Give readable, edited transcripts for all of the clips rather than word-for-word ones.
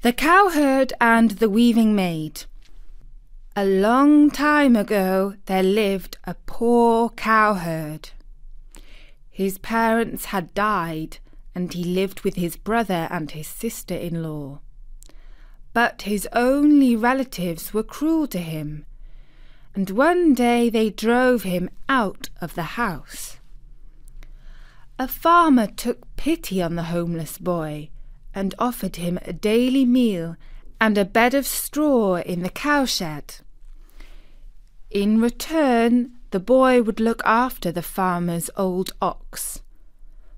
The Cowherd and the Weaving Maid. A long time ago there lived a poor cowherd. His parents had died, and he lived with his brother and his sister-in-law. But his only relatives were cruel to him, and one day they drove him out of the house. A farmer took pity on the homeless boy and offered him a daily meal and a bed of straw in the cowshed. In return, the boy would look after the farmer's old ox.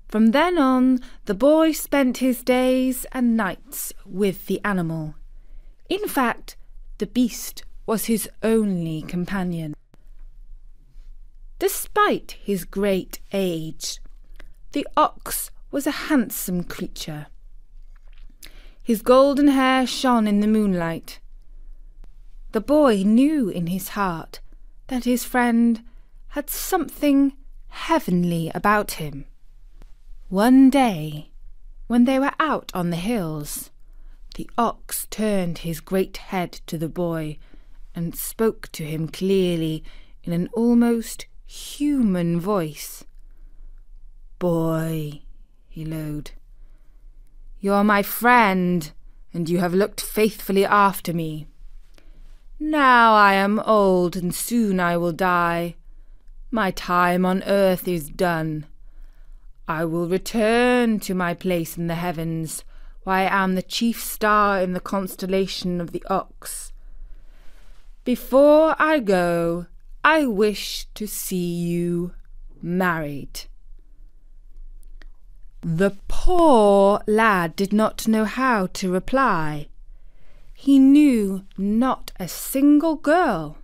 From then on, the boy spent his days and nights with the animal. In fact, the beast was his only companion. Despite his great age, the ox was a handsome creature. His golden hair shone in the moonlight. The boy knew in his heart that his friend had something heavenly about him. One day, when they were out on the hills, the ox turned his great head to the boy and spoke to him clearly in an almost human voice. "Boy," he lowed, "you're my friend, and you have looked faithfully after me. Now I am old, and soon I will die. My time on earth is done. I will return to my place in the heavens, where I am the chief star in the constellation of the ox. Before I go, I wish to see you married." The poor lad did not know how to reply. He knew not a single girl,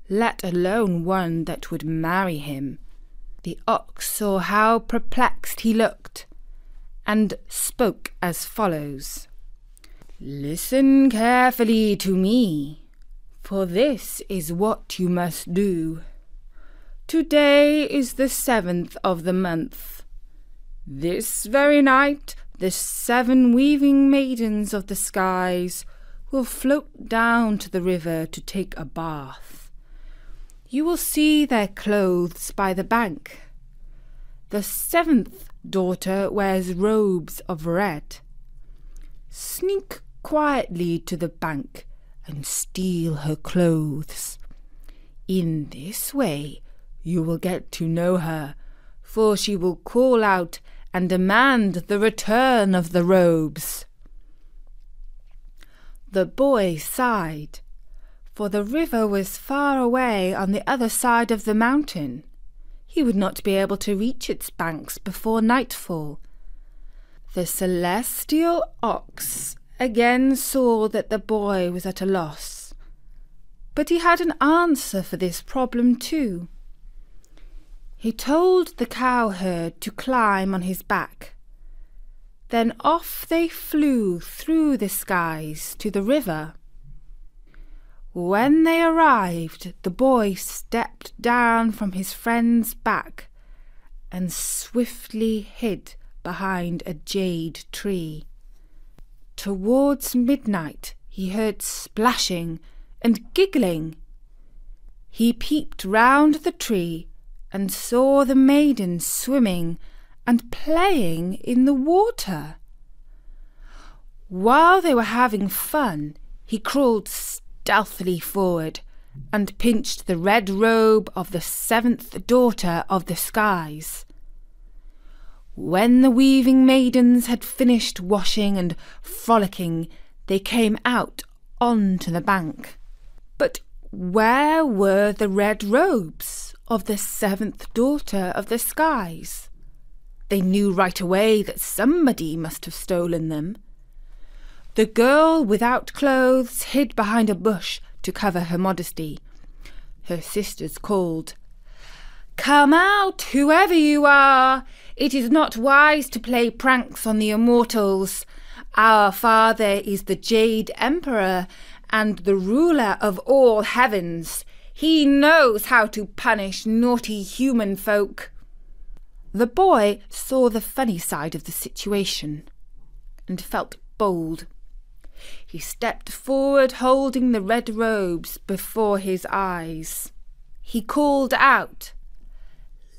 let alone one that would marry him. The ox saw how perplexed he looked, and spoke as follows. "Listen carefully to me, for this is what you must do. Today is the 7th of the month. This very night the 7 weaving maidens of the skies will float down to the river to take a bath. You will see their clothes by the bank. The 7th daughter wears robes of red. Sneak quietly to the bank and steal her clothes. In this way you will get to know her, for she will call out and demand the return of the robes." The boy sighed, for the river was far away on the other side of the mountain. He would not be able to reach its banks before nightfall. The celestial ox again saw that the boy was at a loss, but he had an answer for this problem too. He told the cowherd to climb on his back. Then off they flew through the skies to the river. When they arrived, the boy stepped down from his friend's back and swiftly hid behind a jade tree. Towards midnight he heard splashing and giggling. He peeped round the tree and saw the maidens swimming and playing in the water. While they were having fun, he crawled stealthily forward and pinched the red robe of the 7th daughter of the skies. When the weaving maidens had finished washing and frolicking, they came out onto the bank. But where were the red robes of the 7th daughter of the skies? They knew right away that somebody must have stolen them. The girl without clothes hid behind a bush to cover her modesty. Her sisters called, "Come out, whoever you are! It is not wise to play pranks on the immortals. Our father is the Jade Emperor and the ruler of all heavens. He knows how to punish naughty human folk." The boy saw the funny side of the situation and felt bold. He stepped forward, holding the red robes before his eyes. He called out,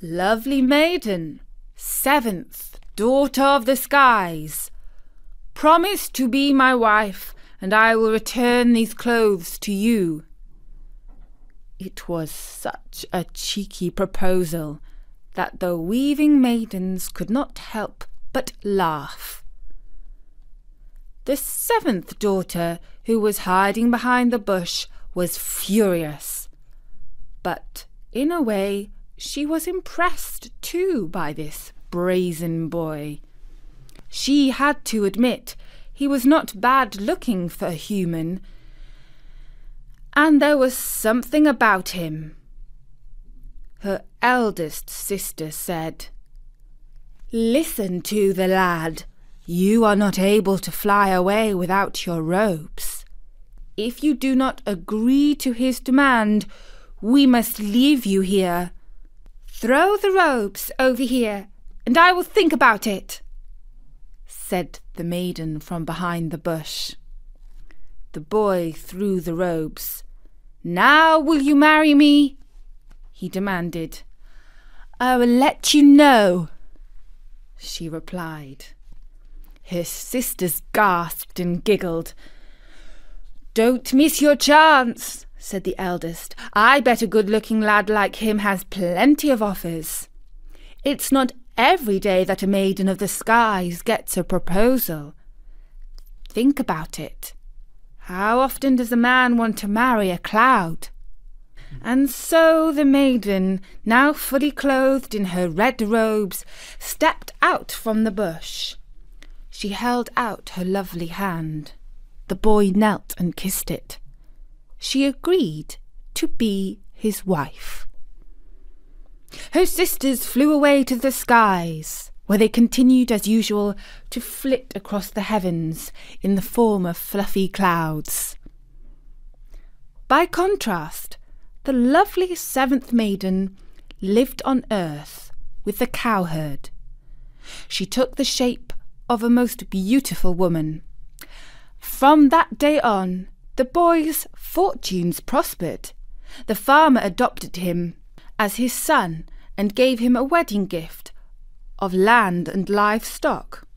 "Lovely maiden, seventh daughter of the skies, promise to be my wife, and I will return these clothes to you." It was such a cheeky proposal that the weaving maidens could not help but laugh. The seventh daughter, who was hiding behind the bush, was furious. But in a way, she was impressed too by this brazen boy. She had to admit he was not bad looking for a human, and there was something about him. Her eldest sister said, "Listen to the lad. You are not able to fly away without your robes. If you do not agree to his demand, we must leave you here. Throw the robes over here, and I will think about it," said the maiden from behind the bush. The boy threw the robes. "Now will you marry me?" he demanded. "I will let you know," she replied. Her sisters gasped and giggled. "Don't miss your chance," said the eldest. "I bet a good-looking lad like him has plenty of offers. It's not every day that a maiden of the skies gets a proposal. Think about it. How often does a man want to marry a cloud?" And so the maiden, now fully clothed in her red robes, stepped out from the bush. She held out her lovely hand. The boy knelt and kissed it. She agreed to be his wife. Her sisters flew away to the skies, where they continued as usual to flit across the heavens in the form of fluffy clouds. By contrast, the lovely seventh maiden lived on earth with the cowherd. She took the shape of a most beautiful woman. From that day on, the boy's fortunes prospered. The farmer adopted him as his son and gave him a wedding gift of land and livestock.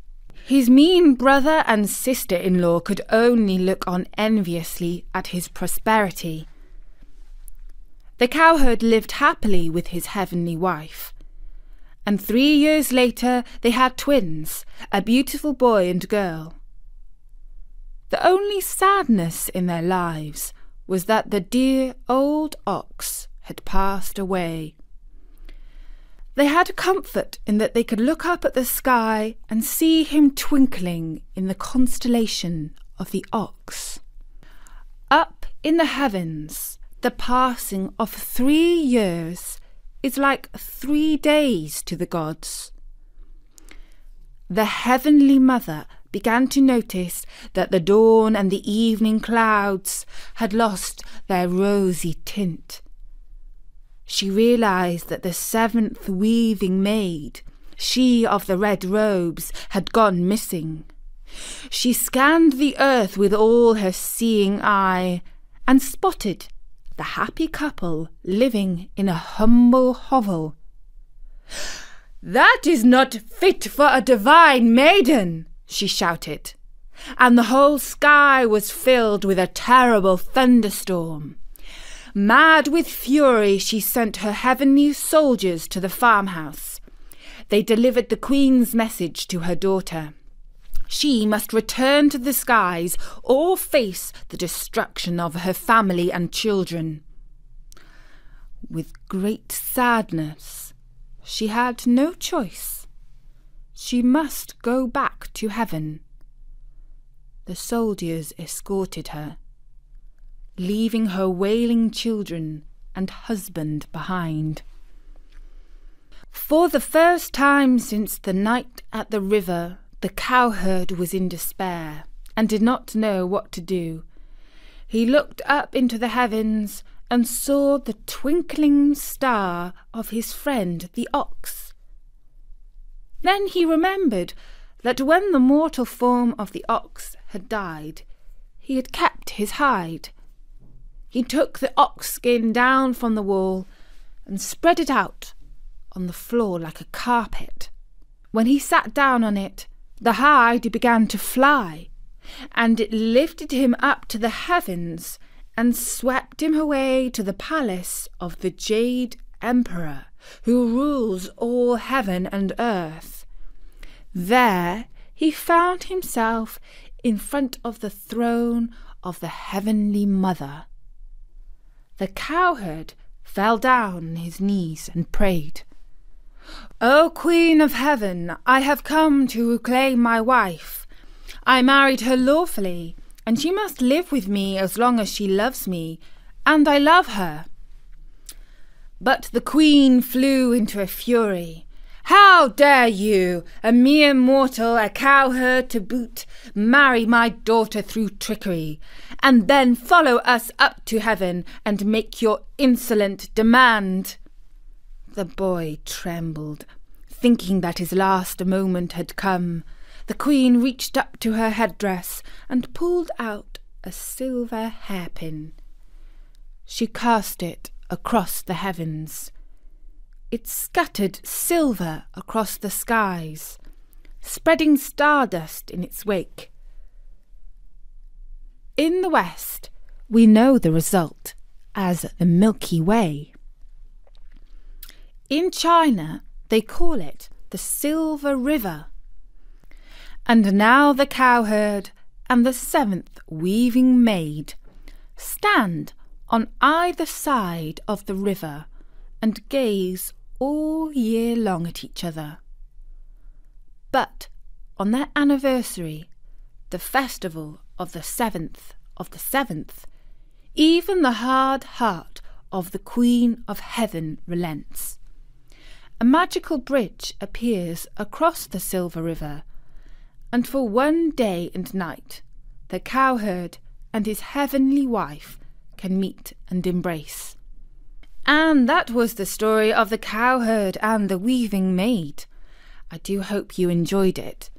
His mean brother and sister-in-law could only look on enviously at his prosperity. The cowherd lived happily with his heavenly wife, and 3 years later they had twins, a beautiful boy and girl. The only sadness in their lives was that the dear old ox had passed away. They had comfort in that they could look up at the sky and see him twinkling in the constellation of the ox. Up in the heavens, the passing of 3 years is like 3 days to the gods. The Heavenly Mother began to notice that the dawn and the evening clouds had lost their rosy tint. She realized that the seventh weaving maid, she of the red robes, had gone missing. She scanned the earth with all her seeing eye and spotted the happy couple living in a humble hovel. "That is not fit for a divine maiden," she shouted, and the whole sky was filled with a terrible thunderstorm. Mad with fury, she sent her heavenly soldiers to the farmhouse. They delivered the Queen's message to her daughter. She must return to the skies or face the destruction of her family and children. With great sadness, she had no choice. She must go back to heaven. The soldiers escorted her, leaving her wailing children and husband behind. For the first time since the night at the river, the cowherd was in despair and did not know what to do. He looked up into the heavens and saw the twinkling star of his friend the ox. Then he remembered that when the mortal form of the ox had died, he had kept his hide. He took the ox skin down from the wall and spread it out on the floor like a carpet. When he sat down on it, the hide began to fly, and it lifted him up to the heavens and swept him away to the palace of the Jade Emperor, who rules all heaven and earth. There he found himself in front of the throne of the Heavenly Mother. The cowherd fell down on his knees and prayed, "O Queen of Heaven, I have come to claim my wife. I married her lawfully, and she must live with me as long as she loves me, and I love her." But the queen flew into a fury. "How dare you, a mere mortal, a cowherd to boot, marry my daughter through trickery, and then follow us up to heaven and make your insolent demand?" The boy trembled, thinking that his last moment had come. The queen reached up to her headdress and pulled out a silver hairpin. She cast it across the heavens. It scattered silver across the skies, spreading stardust in its wake. In the West, we know the result as the Milky Way. In China, they call it the Silver River. And now the cowherd and the seventh weaving maid stand on either side of the river and gaze all year long at each other. But on their anniversary, the festival of the 7th of the 7th, even the hard heart of the Queen of Heaven relents. A magical bridge appears across the Silver River, and for one day and night the cowherd and his heavenly wife can meet and embrace. And that was the story of the cowherd and the weaving maid. I do hope you enjoyed it.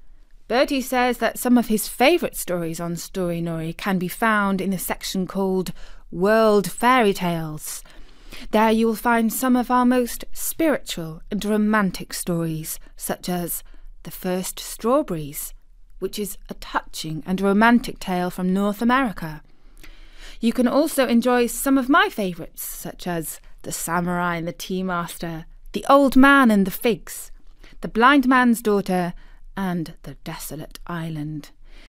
Bertie says that some of his favourite stories on Storynory can be found in the section called World Fairy Tales. There you will find some of our most spiritual and romantic stories, such as The First Strawberries, which is a touching and romantic tale from North America. You can also enjoy some of my favourites, such as The Samurai and the Tea Master, The Old Man and the Figs, The Blind Man's Daughter, and The Desolate Island.